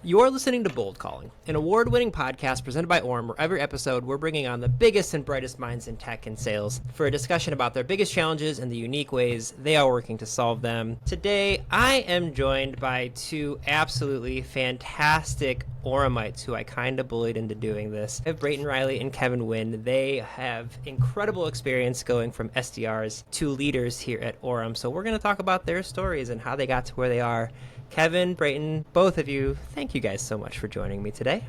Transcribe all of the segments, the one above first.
You're listening to Bold Calling, an award-winning podcast presented by Orum, where every episode we're bringing on the biggest and brightest minds in tech and sales for a discussion about their biggest challenges and the unique ways they are working to solve them. Today, I am joined by two absolutely fantastic Orumites who I kind of bullied into doing this. I have Brayton Riley and Nguyen. They have incredible experience going from SDRs to leaders here at Orum, so we're going to talk about their stories and how they got to where they are. Kevin, Brayton, both of you, thank you guys so much for joining me today.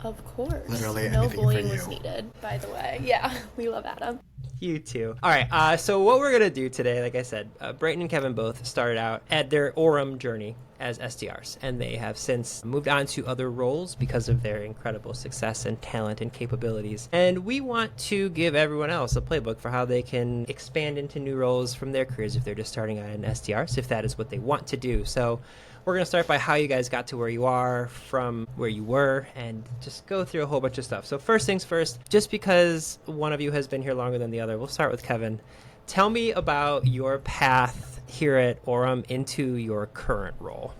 Of course. Literally no anything bullying for you. was needed, by the way. Yeah, we love Adam. You too. All right, so what we're going to do today, like I said, Brayton and Kevin both started out at their Orum journey as SDRs, and they have since moved on to other roles because of their incredible success and talent and capabilities. And we want to give everyone else a playbook for how they can expand into new roles from their careers if they're just starting out in SDRs, if that is what they want to do. So we're going to start by how you guys got to where you are from where you were and just go through a whole bunch of stuff. So first things first, just because one of you has been here longer than the other, we'll start with Kevin. Tell me about your path here at Orum into your current role.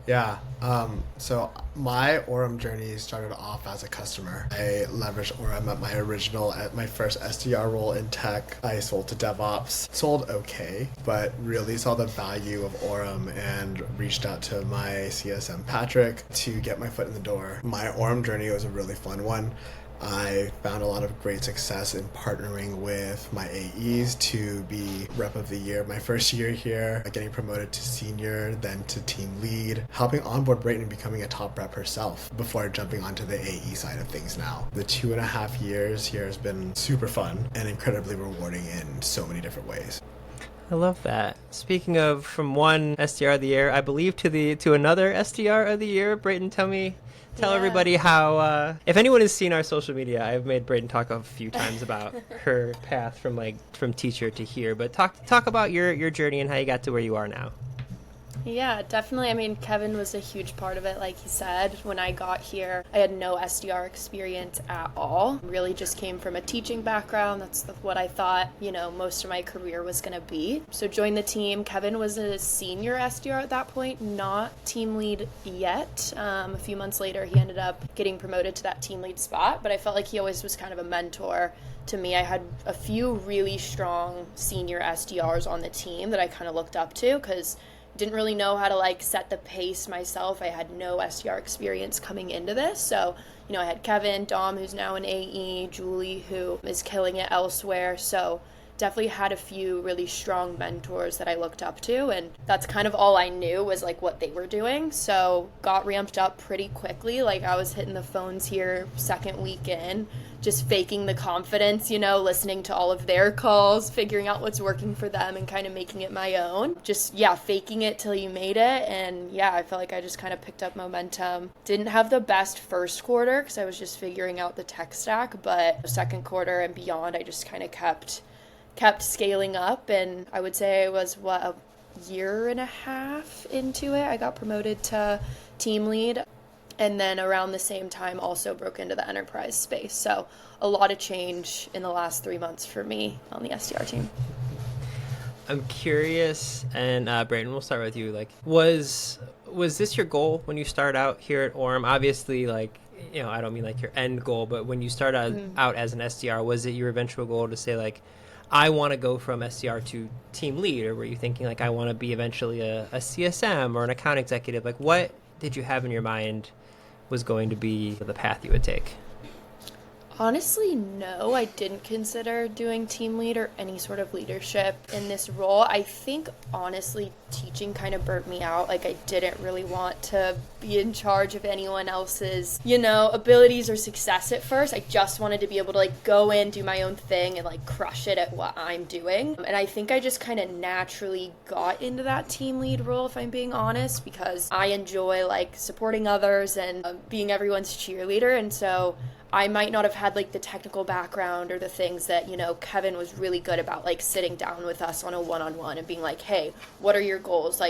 Yeah, so my Orum journey started off as a customer. I leveraged Orum at my first SDR role in tech. I sold to DevOps, sold okay, but really saw the value of Orum and reached out to my CSM Patrick to get my foot in the door. My Orum journey was a really fun one. I found a lot of great success in partnering with my AEs to be rep of the year. My first year here, getting promoted to senior, then to team lead, helping onboard Brayton and becoming a top rep herself before jumping onto the AE side of things now. The 2.5 years here has been super fun and incredibly rewarding in so many different ways. I love that. Speaking of from one SDR of the year, I believe to another SDR of the year, Brayton, Tell everybody how, if anyone has seen our social media, I've made Brayton talk a few times about her path from teacher to here, but talk about your journey and how you got to where you are now. Yeah, definitely. I mean, Kevin was a huge part of it, like he said. When I got here, I had no SDR experience at all. Really just came from a teaching background. That's what I thought, most of my career was going to be. So joined the team. Kevin was a senior SDR at that point, not team lead yet. A few months later, he ended up getting promoted to that team lead spot, but I felt like he always was kind of a mentor to me. I had a few really strong senior SDRs on the team that I kind of looked up to because didn't really know how to set the pace myself. I had no SDR experience coming into this. So, I had Kevin, Dom, who's now an AE, Julie, who is killing it elsewhere. So definitely had a few really strong mentors that I looked up to. And that's kind of all I knew was what they were doing. So got ramped up pretty quickly. I was hitting the phones here second week in, just faking the confidence, listening to all of their calls, figuring out what's working for them and kind of making it my own. Just, faking it till you made it. And I felt like I just kind of picked up momentum. Didn't have the best first quarter because I was just figuring out the tech stack, but second quarter and beyond, I just kind of kept scaling up. And I would say I was, a year and a half into it. I got promoted to team lead. And then around the same time also broke into the enterprise space. So a lot of change in the last 3 months for me on the SDR team. I'm curious, and Brayton, we'll start with you. Was this your goal when you started out here at Orum? Obviously, I don't mean your end goal, but when you started out as an SDR, was it your eventual goal to say I want to go from SDR to team lead, or were you thinking I want to be eventually a CSM or an account executive? What did you have in your mind was going to be the path you would take? Honestly, no, I didn't consider doing team lead or any sort of leadership in this role. I think, honestly, teaching kind of burnt me out. I didn't really want to be in charge of anyone else's, abilities or success at first. I just wanted to be able to, go in, do my own thing, and, crush it at what I'm doing. And I think I just kind of naturally got into that team lead role, if I'm being honest, because I enjoy, supporting others and being everyone's cheerleader. And so I might not have had the technical background or the things that, Kevin was really good about, sitting down with us on a one-on-one and being hey, what are your goals?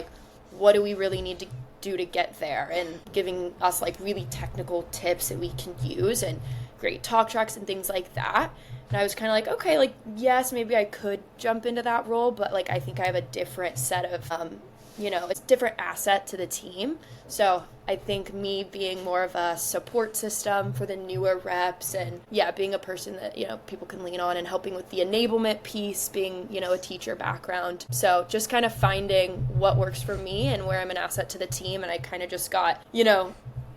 What do we really need to do to get there? And giving us really technical tips that we can use and great talk tracks and things like that. And I was kind of okay, yes, maybe I could jump into that role, but I think I have a different set of it's a different asset to the team. So I think me being more of a support system for the newer reps and being a person that, people can lean on and helping with the enablement piece, being, a teacher background. So just kind of finding what works for me and where I'm an asset to the team. And I kind of just got,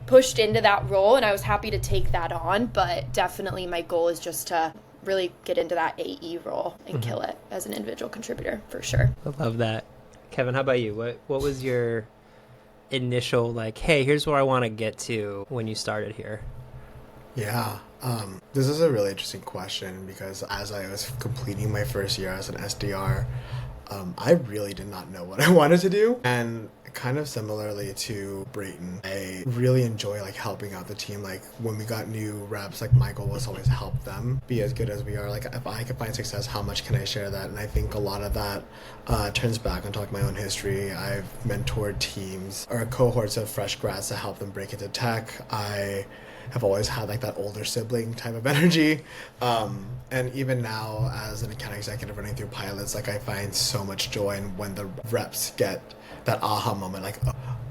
pushed into that role, and I was happy to take that on. But definitely my goal is just to really get into that AE role and kill it as an individual contributor for sure. I love that. Kevin, how about you? What was your initial, like, hey, here's where I want to get to when you started here? Yeah, this is a really interesting question because as I was completing my first year as an SDR, I really did not know what I wanted to do. And kind of similarly to Brayton, I really enjoy like helping out the team. Like when we got new reps, like my goal was always to help them be as good as we are. Like if I can find success, how much can I share that? And I think a lot of that turns back on talking my own history. I've mentored teams or cohorts of fresh grads to help them break into tech. I have always had like that older sibling type of energy. And even now as an account executive running through pilots, like I find so much joy in when the reps get that aha moment, like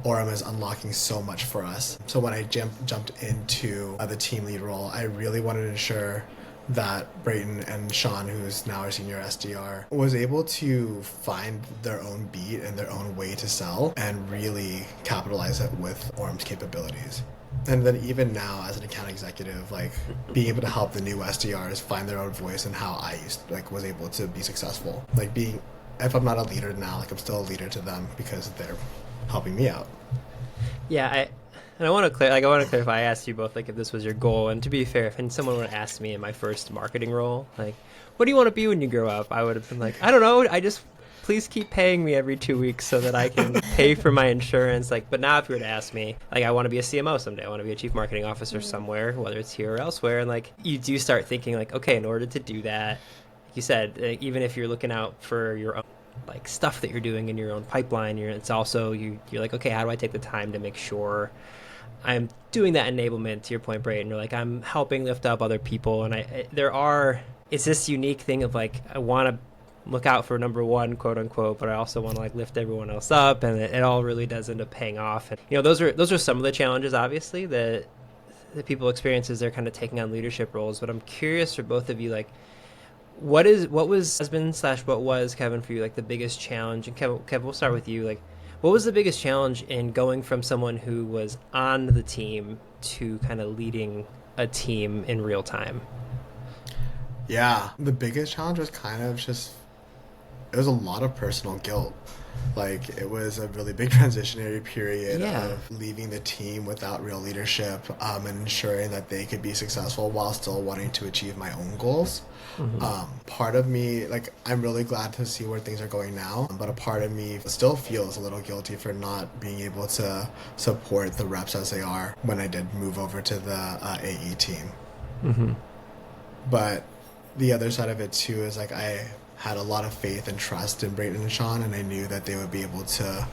Orum is unlocking so much for us. So when I jumped into the team lead role, I really wanted to ensure that Brayton and Sean, who's now our senior SDR, was able to find their own beat and their own way to sell and really capitalize it with Orum's capabilities. And then even now as an account executive, like being able to help the new SDRs find their own voice and how I was able to be successful. Like if I'm not a leader now, like I'm still a leader to them because they're helping me out. Yeah, I want to clarify. I asked you both like if this was your goal, and to be fair, if someone would have asked me in my first marketing role, like, what do you want to be when you grow up? I would have been like, I don't know. Please keep paying me every 2 weeks so that I can pay for my insurance. Like, but now if you were to ask me, like, I want to be a CMO someday. I want to be a chief marketing officer somewhere, whether it's here or elsewhere. And like, you do start thinking like, okay, in order to do that, like you said, even if you're looking out for your own like stuff that you're doing in your own pipeline, it's also you're like, okay, how do I take the time to make sure I'm doing that enablement? To your point, Brayden, you're like, I'm helping lift up other people, and it's this unique thing of like, I want to look out for number one, quote unquote, but I also want to like lift everyone else up, and it all really does end up paying off. And those are some of the challenges, obviously, that people experience as they're kind of taking on leadership roles. But I'm curious for both of you, like, what was Kevin for you like the biggest challenge? And Kevin, we'll start with you. Like, what was the biggest challenge in going from someone who was on the team to kind of leading a team in real time? Yeah, the biggest challenge was kind of it was a lot of personal guilt. Like it was a really big transitionary period of leaving the team without real leadership and ensuring that they could be successful while still wanting to achieve my own goals. Part of me, like, I'm really glad to see where things are going now, but a part of me still feels a little guilty for not being able to support the reps as they are when I did move over to the AE team. But the other side of it too is like I had a lot of faith and trust in Brayton and Sean, and I knew that they would be able to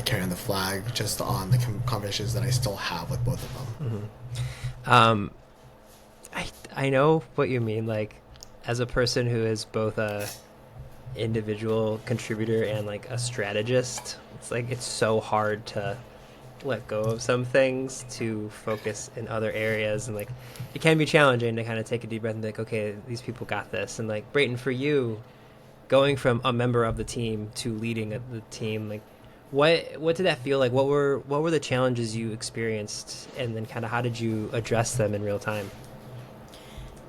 carry on the flag just on the conversations that I still have with both of them. I know what you mean. Like, as a person who is both a individual contributor and like a strategist, it's like it's so hard to let go of some things to focus in other areas, and like it can be challenging to kind of take a deep breath and be like, okay, these people got this. And like, Brayton, for you, going from a member of the team to leading the team, like what did that feel like? What were the challenges you experienced, and then kind of how did you address them in real time?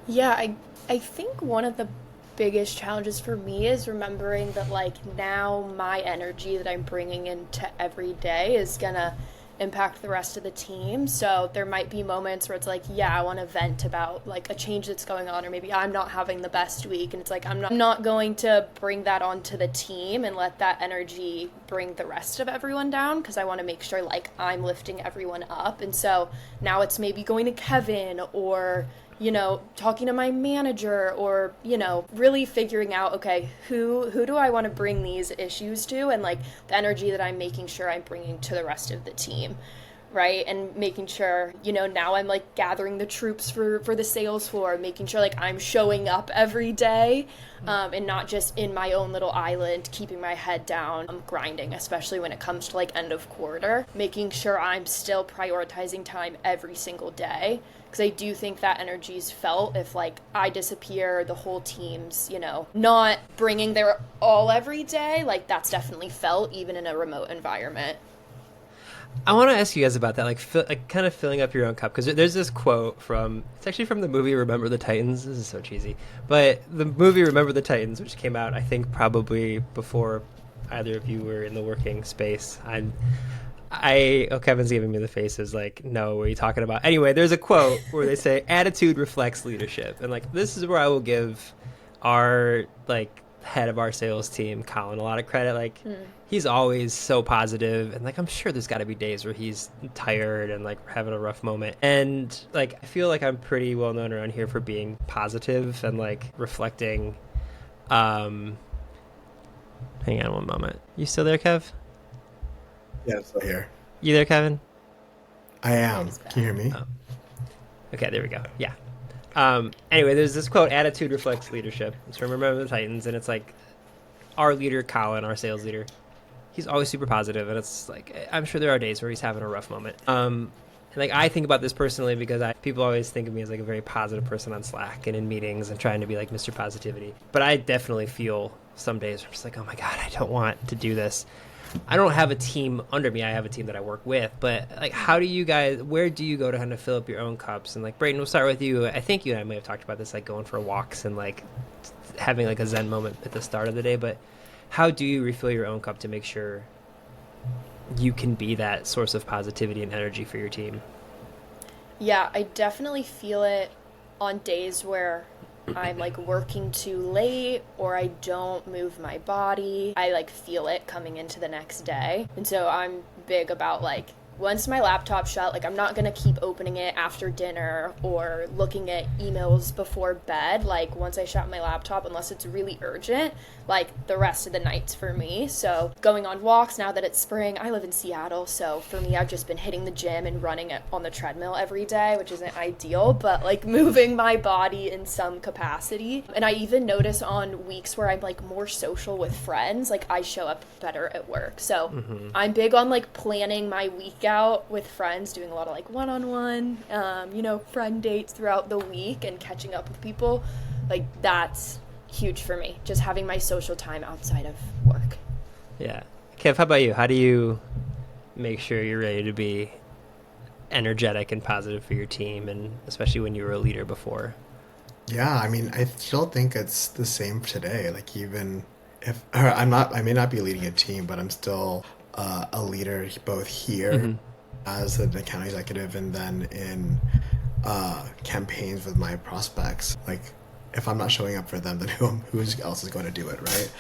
Yeah, I think one of the biggest challenges for me is remembering that like now my energy that I'm bringing into every day is gonna impact the rest of the team. So there might be moments where it's like, yeah, I want to vent about like a change that's going on, or maybe I'm not having the best week, and it's like I'm not going to bring that onto the team and let that energy bring the rest of everyone down, because I want to make sure like I'm lifting everyone up. And so now it's maybe going to Kevin, or talking to my manager, or, really figuring out, okay, who do I want to bring these issues to, and like the energy that I'm making sure I'm bringing to the rest of the team. right? And making sure, now I'm like gathering the troops for the sales floor, making sure like I'm showing up every day, and not just in my own little island, keeping my head down. I'm grinding, especially when it comes to like end of quarter, making sure I'm still prioritizing time every single day. Because I do think that energy is felt if like I disappear, the whole team's, not bringing their all every day. Like that's definitely felt even in a remote environment. I want to ask you guys about that, like kind of filling up your own cup, because there's this quote it's actually from the movie Remember the Titans. This is so cheesy, but the movie Remember the Titans, which came out, I think, probably before either of you were in the working space. Kevin's giving me the faces like, no, what are you talking about? Anyway, there's a quote where they say, attitude reflects leadership. And like, this is where I will give our like head of our sales team, Colin, a lot of credit. Like, he's always so positive, and like, I'm sure there's got to be days where he's tired and like having a rough moment. And like, I feel like I'm pretty well known around here for being positive and like reflecting. Hang on one moment. You still there, Kev? Yeah, I'm still here. You there, Kevin? I am. Can you hear me? Oh. Okay, there we go. Yeah. Anyway, there's this quote, attitude reflects leadership. It's from Remember the Titans, and it's like our leader, Colin, our sales leader, he's always super positive, and it's like, I'm sure there are days where he's having a rough moment. And like, I think about this personally because people always think of me as like a very positive person on Slack and in meetings and trying to be like Mr. Positivity. But I definitely feel some days where I'm just like, oh my God, I don't want to do this. I don't have a team under me. I have a team that I work with. But like, where do you go to kind of fill up your own cups? And like, Brayton, we'll start with you. I think you and I may have talked about this, like going for walks and like having like a Zen moment at the start of the day. But how do you refill your own cup to make sure you can be that source of positivity and energy for your team? Yeah, I definitely feel it on days where I'm like working too late or I don't move my body. I like feel it coming into the next day. And so I'm big about like, once my laptop's shut, like I'm not gonna keep opening it after dinner or looking at emails before bed. Like once I shut my laptop, unless it's really urgent, like the rest of the night's for me. So going on walks now that it's spring, I live in Seattle. So for me, I've just been hitting the gym and running it on the treadmill every day, which isn't ideal, but like moving my body in some capacity. And I even notice on weeks where I'm like more social with friends, like I show up better at work. So I'm big on like planning my week out with friends, doing a lot of like one-on-one, friend dates throughout the week and catching up with people. Like that's huge for me, just having my social time outside of work. Yeah. Kev, how about you? How do you make sure you're ready to be energetic and positive for your team, and especially when you were a leader before? Yeah, I mean, I still think it's the same today. Like even if I may not be leading a team, but I'm still a leader both here as an account executive and then in campaigns with my prospects. Like if I'm not showing up for them, then who else is going to do it, right?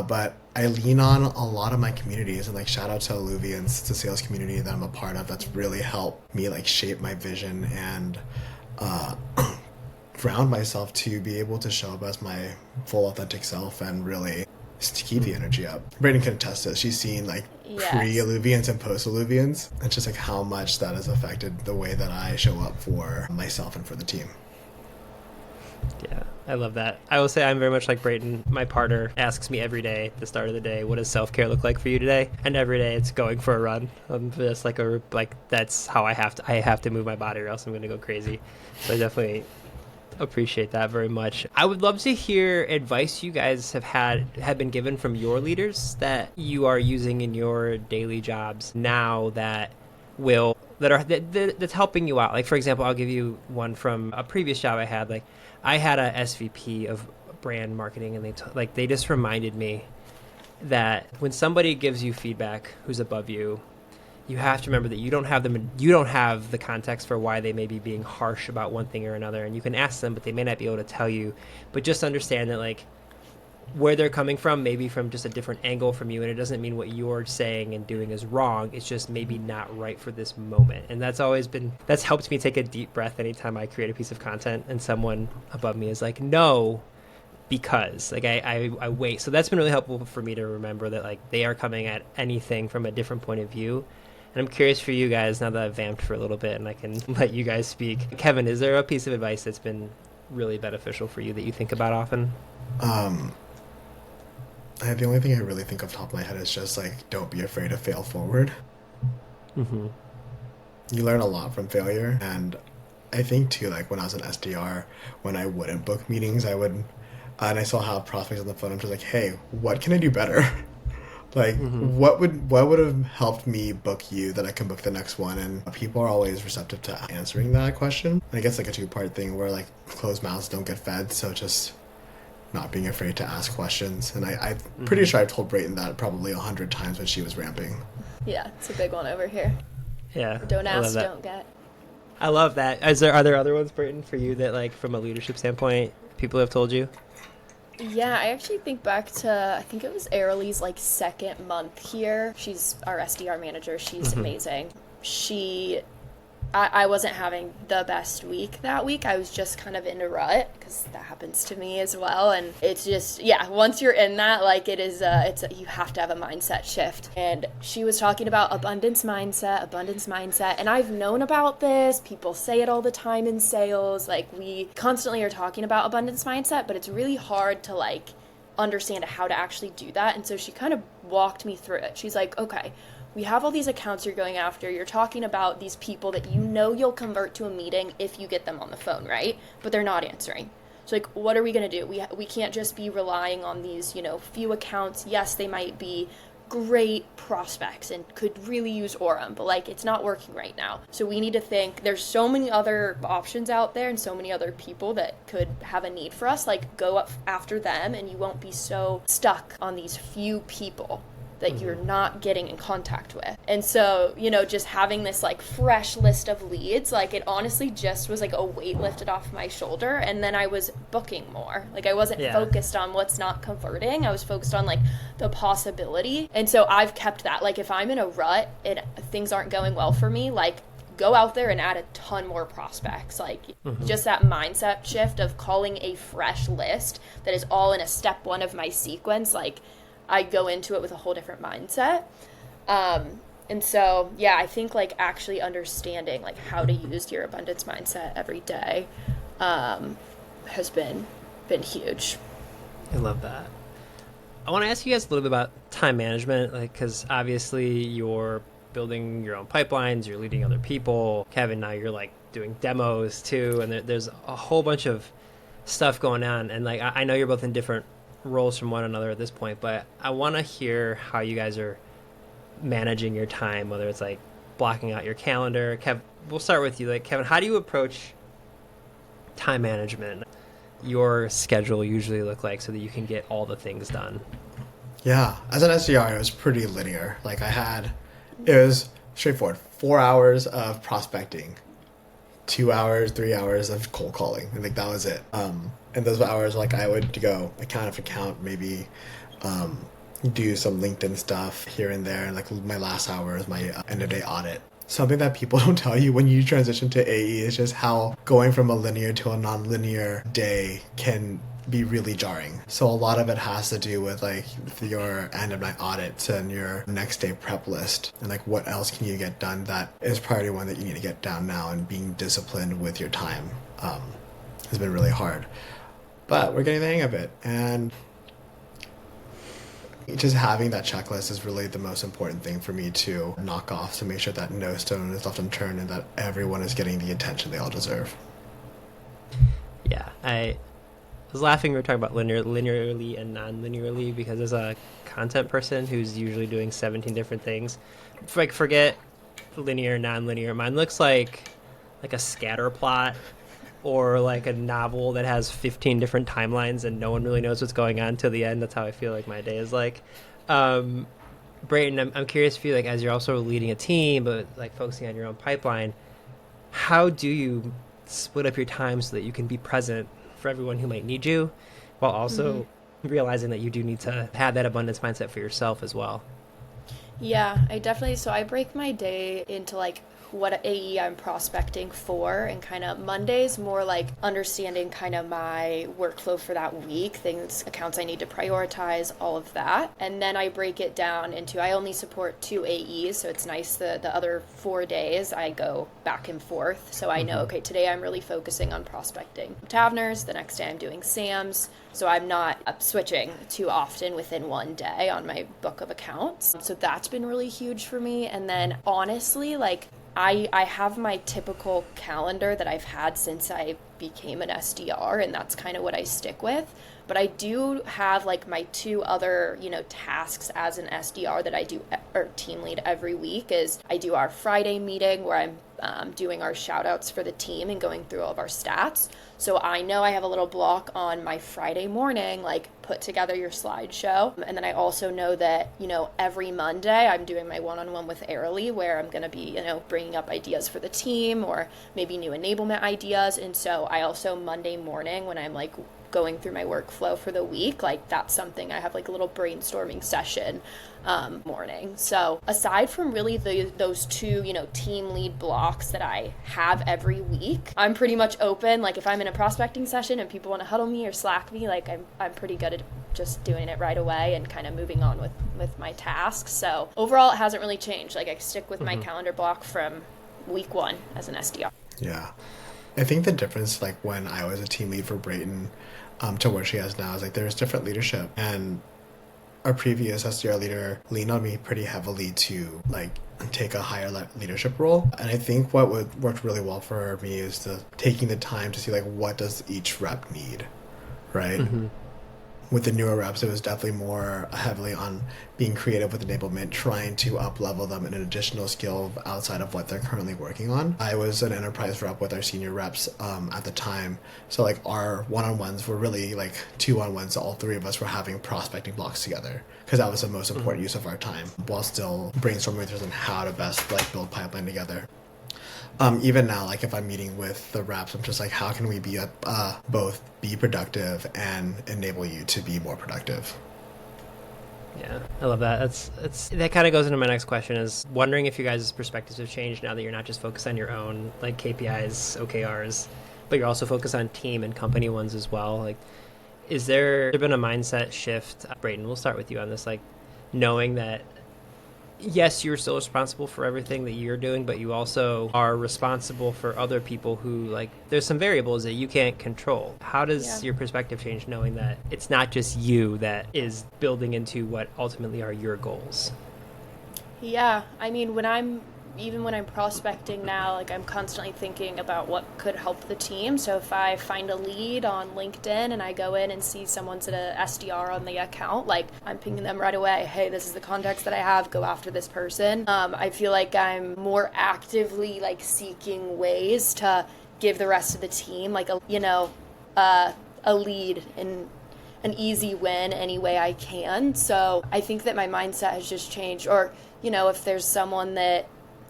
But I lean on a lot of my communities, and like shout out to Alluvians, it's a sales community that I'm a part of that's really helped me like shape my vision and ground myself to be able to show up as my full authentic self and really to keep the energy up. Brayton can attest to it. She's seen like pre-Alluvians and post-Alluvians. It's just like how much that has affected the way that I show up for myself and for the team. Yeah, I love that. I will say I'm very much like Brayton. My partner asks me every day at the start of the day, what does self-care look like for you today? And every day it's going for a run. I'm just like that's how I have to move my body or else I'm going to go crazy. So I definitely appreciate that very much. I would love to hear advice you guys have been given from your leaders that you are using in your daily jobs now that's helping you out. Like for example, I'll give you one from a previous job I had. Like I had a SVP of brand marketing, and they just reminded me that when somebody gives you feedback who's above you, you have to remember that you don't have the context for why they may be being harsh about one thing or another, and you can ask them, but they may not be able to tell you. But just understand that like where they're coming from, maybe from just a different angle from you, and it doesn't mean what you're saying and doing is wrong. It's just maybe not right for this moment. And that's helped me take a deep breath anytime I create a piece of content and someone above me is like, no, because like I wait. So that's been really helpful for me to remember that like they are coming at anything from a different point of view. And I'm curious for you guys, now that I've vamped for a little bit and I can let you guys speak. Kevin, is there a piece of advice that's been really beneficial for you that you think about often? The only thing I really think off the top of my head is just like, don't be afraid to fail forward. Mm-hmm. You learn a lot from failure. And I think too, like when I was an SDR, when I wouldn't book meetings, and I still have prospects on the phone, I'm just like, hey, what can I do better? Like, what would have helped me book you that I can book the next one? And people are always receptive to answering that question. And I guess like a two-part thing where like closed mouths don't get fed. So just not being afraid to ask questions. And I'm pretty sure I've told Brayton that probably 100 times when she was ramping. Yeah, it's a big one over here. Yeah. Don't ask, don't get. I love that. Are there other ones, Brayton, for you that like from a leadership standpoint, people have told you? Yeah, I actually think back to, I think it was Airly's like second month here. She's our SDR manager. She's amazing. I wasn't having the best week that week. I was just kind of in a rut because that happens to me as well. And it's just, yeah, once you're in that, like you have to have a mindset shift. And she was talking about abundance mindset. And I've known about this. People say it all the time in sales. Like we constantly are talking about abundance mindset, but it's really hard to like understand how to actually do that. And so she kind of walked me through it. She's like, okay, we have all these accounts you're going after. You're talking about these people that you know you'll convert to a meeting if you get them on the phone, right? But they're not answering. So like, what are we going to do? We can't just be relying on these, few accounts. Yes, they might be great prospects and could really use Orum, but like it's not working right now. So we need to think there's so many other options out there and so many other people that could have a need for us. Like go up after them and you won't be so stuck on these few people that you're not getting in contact with. And so, just having this like fresh list of leads, like it honestly just was like a weight lifted off my shoulder. And then I was booking more. Like I wasn't focused on what's not converting. I was focused on like the possibility. And so I've kept that. Like if I'm in a rut and things aren't going well for me, like go out there and add a ton more prospects. Like just that mindset shift of calling a fresh list that is all in a step one of my sequence. Like I go into it with a whole different mindset. And so, yeah, I think like actually understanding like how to use your abundance mindset every day has been huge. I love that. I want to ask you guys a little bit about time management, like, because obviously you're building your own pipelines, you're leading other people. Kevin, now you're like doing demos too, and there's a whole bunch of stuff going on. And like I know you're both in different roles from one another at this point, but I want to hear how you guys are managing your time, whether it's like blocking out your calendar. Kev, we'll start with you. Like Kevin, how do you approach time management? Your schedule usually look like so that you can get all the things done? Yeah, as an SDR, it was pretty linear. Like it was straightforward. 4 hours of prospecting, 2 hours, 3 hours of cold calling. I think that was it. And those hours, like I would go account after account, maybe do some LinkedIn stuff here and there. And like my last hour is my end of day audit. Something that people don't tell you when you transition to AE is just how going from a linear to a non-linear day can be really jarring. So a lot of it has to do with like your end of night audits and your next day prep list and like what else can you get done that is priority one that you need to get down now, and being disciplined with your time has been really hard. But we're getting the hang of it, and just having that checklist is really the most important thing for me to knock off, to make sure that no stone is left unturned and that everyone is getting the attention they all deserve. Yeah, I was laughing we were talking about linearly and non-linearly, because as a content person who's usually doing 17 different things, like forget linear, non-linear. Mine looks like a scatter plot or like a novel that has 15 different timelines and no one really knows what's going on till the end. That's how I feel like my day is like. Brayton, I'm curious if you, like, as you're also leading a team, but like focusing on your own pipeline, how do you split up your time so that you can be present for everyone who might need you, while also realizing that you do need to have that abundance mindset for yourself as well? Yeah, so I break my day into like what AE I'm prospecting for, and kind of Mondays more like understanding kind of my workflow for that week, things, accounts I need to prioritize, all of that. And then I break it down into, I only support 2 AEs, so it's nice the other 4 days I go back and forth. So I know, okay, today I'm really focusing on prospecting Taverners, the next day I'm doing Sam's. So I'm not switching too often within one day on my book of accounts. So that's been really huge for me. And then honestly, like I have my typical calendar that I've had since I became an SDR, and that's kind of what I stick with. But I do have like my 2 other, tasks as an SDR that I do, or team lead, every week. Is I do our Friday meeting where I'm doing our shout outs for the team and going through all of our stats. So I know I have a little block on my Friday morning, like put together your slideshow. And then I also know that, every Monday I'm doing my one-on-one with Airly, where I'm going to be, bringing up ideas for the team or maybe new enablement ideas. And so I also Monday morning, when I'm like going through my workflow for the week, like that's something I have like a little brainstorming session morning. So aside from really those 2, team lead blocks that I have every week, I'm pretty much open. Like if I'm in a prospecting session and people want to huddle me or Slack me, like I'm pretty good at just doing it right away and kind of moving on with my tasks. So overall, it hasn't really changed. Like I stick with my calendar block from week 1 as an SDR. Yeah. I think the difference, like when I was a team lead for Brayton to where she is now, is like there's different leadership, and our previous SDR leader leaned on me pretty heavily to like take a higher leadership role. And I think what worked really well for me is taking the time to see like what does each rep need, right? With the newer reps, it was definitely more heavily on being creative with enablement, trying to up-level them in an additional skill outside of what they're currently working on. I was an enterprise rep with our senior reps at the time. So like our one-on-ones were really like 2-on-1s. All 3 of us were having prospecting blocks together because that was the most important use of our time, while still brainstorming with others on how to best like build pipeline together. Even now, like if I'm meeting with the reps, I'm just like, how can we be both be productive and enable you to be more productive? Yeah, I love that. That kind of goes into my next question, is wondering if you guys' perspectives have changed now that you're not just focused on your own like KPIs, OKRs, but you're also focused on team and company ones as well. Like, is there been a mindset shift? Brayton, we'll start with you on this, like knowing that yes, you're still responsible for everything that you're doing, but you also are responsible for other people who, like, there's some variables that you can't control. How does your perspective change knowing that it's not just you that is building into what ultimately are your goals? Yeah, I mean, when I'm prospecting now, like I'm constantly thinking about what could help the team. So if I find a lead on LinkedIn and I go in and see someone's at a SDR on the account, like I'm pinging them right away. Hey, this is the context that I have. Go after this person. I feel like I'm more actively like seeking ways to give the rest of the team like a lead and an easy win any way I can. So I think that my mindset has just changed. Or, if there's someone that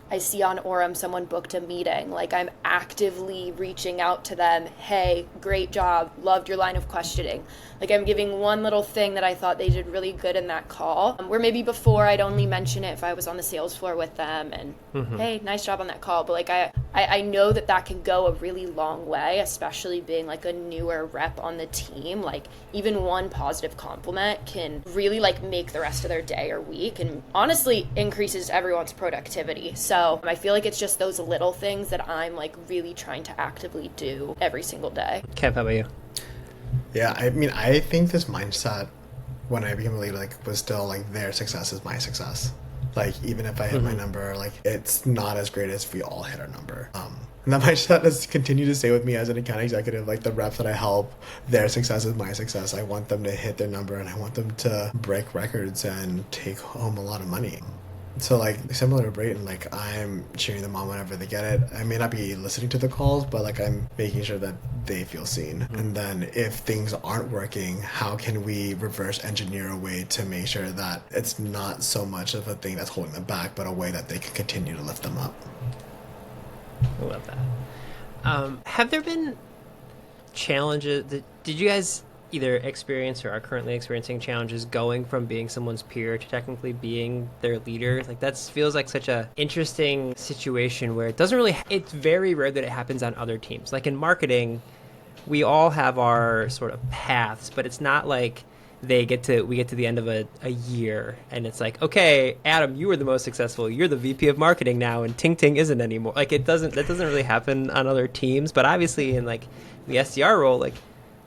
I see on Orum, someone booked a meeting, like I'm actively reaching out to them. Hey, great job. Loved your line of questioning. Like I'm giving one little thing that I thought they did really good in that call, where maybe before I'd only mention it if I was on the sales floor with them and hey, nice job on that call. But like I know that can go a really long way, especially being like a newer rep on the team. Like even one positive compliment can really like make the rest of their day or week, and honestly increases everyone's productivity. So I feel like it's just those little things that I'm like really trying to actively do every single day. Kev, how about you? Yeah, I mean, I think this mindset when I became a leader like was still like their success is my success. Like even if I hit my number, like it's not as great as if we all hit our number. And that mindset has continued to stay with me as an account executive. Like the reps that I help, their success is my success. I want them to hit their number and I want them to break records and take home a lot of money. So like similar to Brayton, like I'm cheering them on whenever they get it. I may not be listening to the calls, but like I'm making sure that they feel seen. And then if things aren't working, how can we reverse engineer a way to make sure that it's not so much of a thing that's holding them back, but a way that they can continue to lift them up. I love that. Have there been challenges? Did you guys, either experience or are currently experiencing challenges going from being someone's peer to technically being their leader. Like that feels like such a interesting situation where it's very rare that it happens on other teams. Like in marketing, we all have our sort of paths, but it's not like we get to the end of a year and it's like, okay, Adam, you were the most successful, you're the VP of marketing now, and Ting Ting isn't anymore. Like that doesn't really happen on other teams. But obviously in like the SDR role, like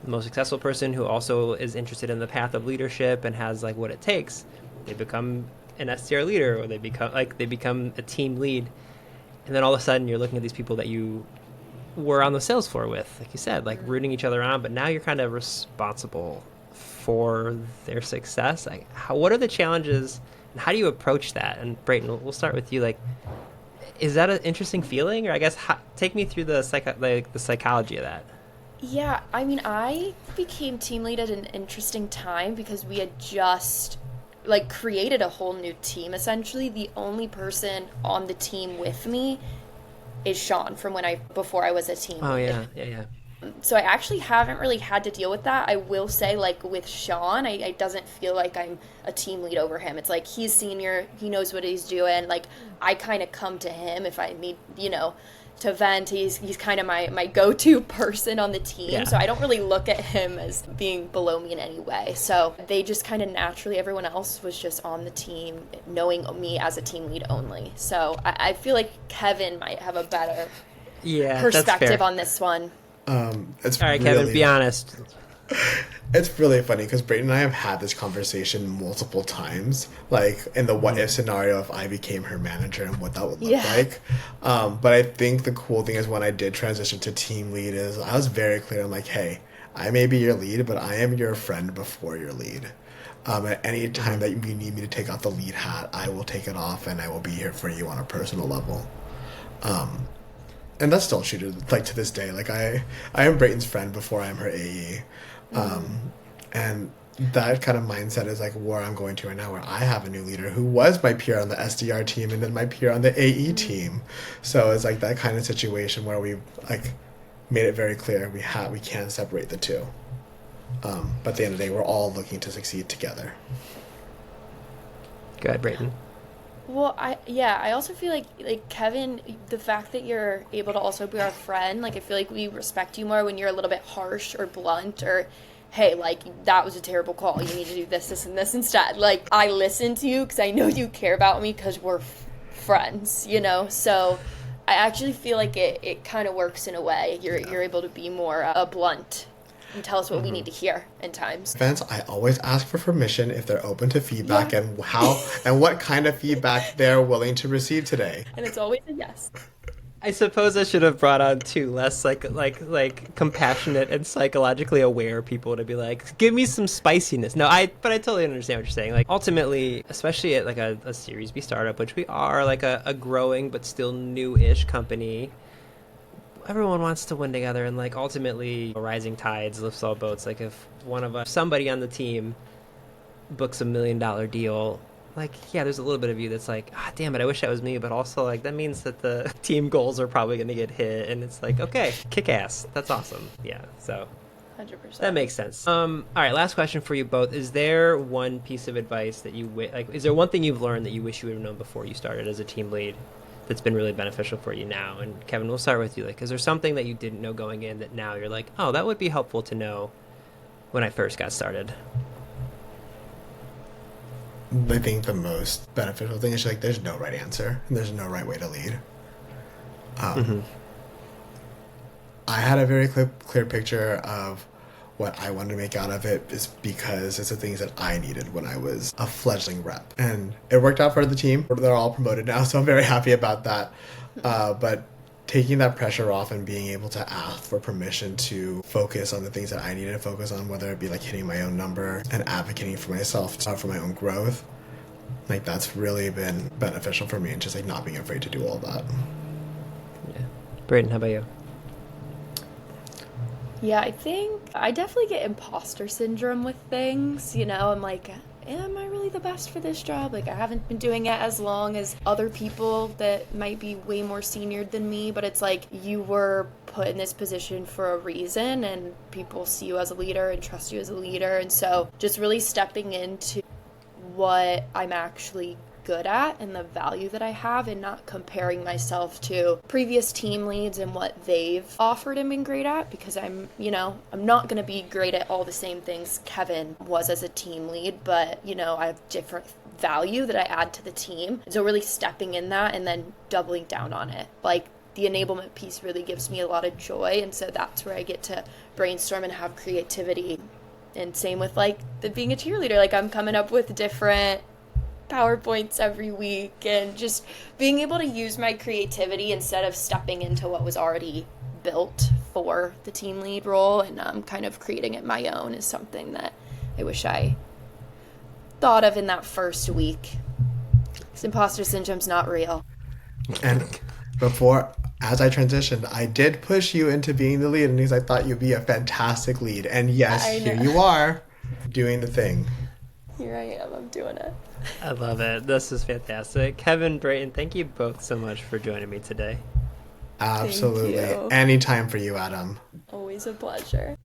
the most successful person who also is interested in the path of leadership and has like what it takes, they become an SDR leader, or they become a team lead. And then all of a sudden you're looking at these people that you were on the sales floor with, like you said, like rooting each other on, but now you're kind of responsible for their success. Like what are the challenges and how do you approach that? And Brayton, we'll start with you. Like, is that an interesting feeling? Or I guess take me through the psychology of that. Yeah, I mean, I became team lead at an interesting time because we had just like created a whole new team. Essentially, the only person on the team with me is Sean from before I was a team lead. Yeah. So I actually haven't really had to deal with that. I will say, like, with Sean, I doesn't feel like I'm a team lead over him. It's like he's senior, he knows what he's doing. Like, I kind of come to him if I need, to vent. He's kind of my go-to person on the team. Yeah. So I don't really look at him as being below me in any way. So they just kind of naturally, everyone else was just on the team knowing me as a team lead only. So I feel like Kevin might have a better perspective on this one. It's all right, Kevin, be honest. It's really funny because Brayton and I have had this conversation multiple times, like in the what if scenario if I became her manager and what that would look like. But I think the cool thing is when I did transition to team lead is I was very clear. I'm like, hey, I may be your lead, but I am your friend before your lead. At any time that you need me to take off the lead hat, I will take it off and I will be here for you on a personal level. And that's still true to this day. Like I am Brayton's friend before I am her AE. And that kind of mindset is like where I'm going to right now, where I have a new leader who was my peer on the SDR team and then my peer on the AE team. So it's like that kind of situation where we like made it very clear we can separate the two. But at the end of the day, we're all looking to succeed together. Go ahead, Brayton. Well, I also feel like Kevin, the fact that you're able to also be our friend, like I feel like we respect you more when you're a little bit harsh or blunt or, hey, like that was a terrible call. You need to do this, and this instead. Like I listen to you because I know you care about me because we're friends, So I actually feel like it kind of works in a way. You're able to be more blunt and tell us what we need to hear in times. Fans, I always ask for permission if they're open to feedback and how and what kind of feedback they're willing to receive today. And it's always a yes. I suppose I should have brought on two less like compassionate and psychologically aware people to be like, give me some spiciness. But I totally understand what you're saying. Like ultimately, especially at like a Series B startup, which we are, like a growing but still new-ish company, everyone wants to win together, and like ultimately rising tides lifts all boats. Like if somebody on the team books $1 million deal, like there's a little bit of you that's like, damn it, I wish that was me, but also like that means that the team goals are probably going to get hit, and it's like, okay, kick ass, that's awesome. So 100%. That makes sense. All right, last question for you both. Is there one piece of advice that is there one thing you've learned that you wish you would have known before you started as a team lead that's been really beneficial for you now? And Kevin, we'll start with you. Like, is there something that you didn't know going in that now you're like, oh, that would be helpful to know when I first got started? I think the most beneficial thing is like there's no right answer and there's no right way to lead. I had a very clear picture of what I wanted to make out of it, is because it's the things that I needed when I was a fledgling rep. And it worked out for the team. They're all promoted now, so I'm very happy about that. But taking that pressure off and being able to ask for permission to focus on the things that I needed to focus on, whether it be like hitting my own number and advocating for myself, for my own growth, like that's really been beneficial for me, and just like not being afraid to do all that. Yeah. Brayton, how about you? Yeah, I think I definitely get imposter syndrome with things. I'm like, am I really the best for this job? Like, I haven't been doing it as long as other people that might be way more senior than me, but it's like you were put in this position for a reason, and people see you as a leader and trust you as a leader. And so just really stepping into what I'm actually good at and the value that I have, and not comparing myself to previous team leads and what they've offered and been great at, because I'm not going to be great at all the same things Kevin was as a team lead, but I have different value that I add to the team. So really stepping in that and then doubling down on it. Like, the enablement piece really gives me a lot of joy, and so that's where I get to brainstorm and have creativity. And same with being a cheerleader. Like, I'm coming up with different PowerPoints every week, and just being able to use my creativity instead of stepping into what was already built for the team lead role and kind of creating it my own is something that I wish I thought of in that first week. This imposter syndrome's not real. And as I transitioned, I did push you into being the lead, because I thought you'd be a fantastic lead. And yes, here you are doing the thing. Here I am, I'm doing it. I love it. This is fantastic. Kevin, Brayton, thank you both so much for joining me today. Absolutely. Thank you. Anytime for you, Adam. Always a pleasure.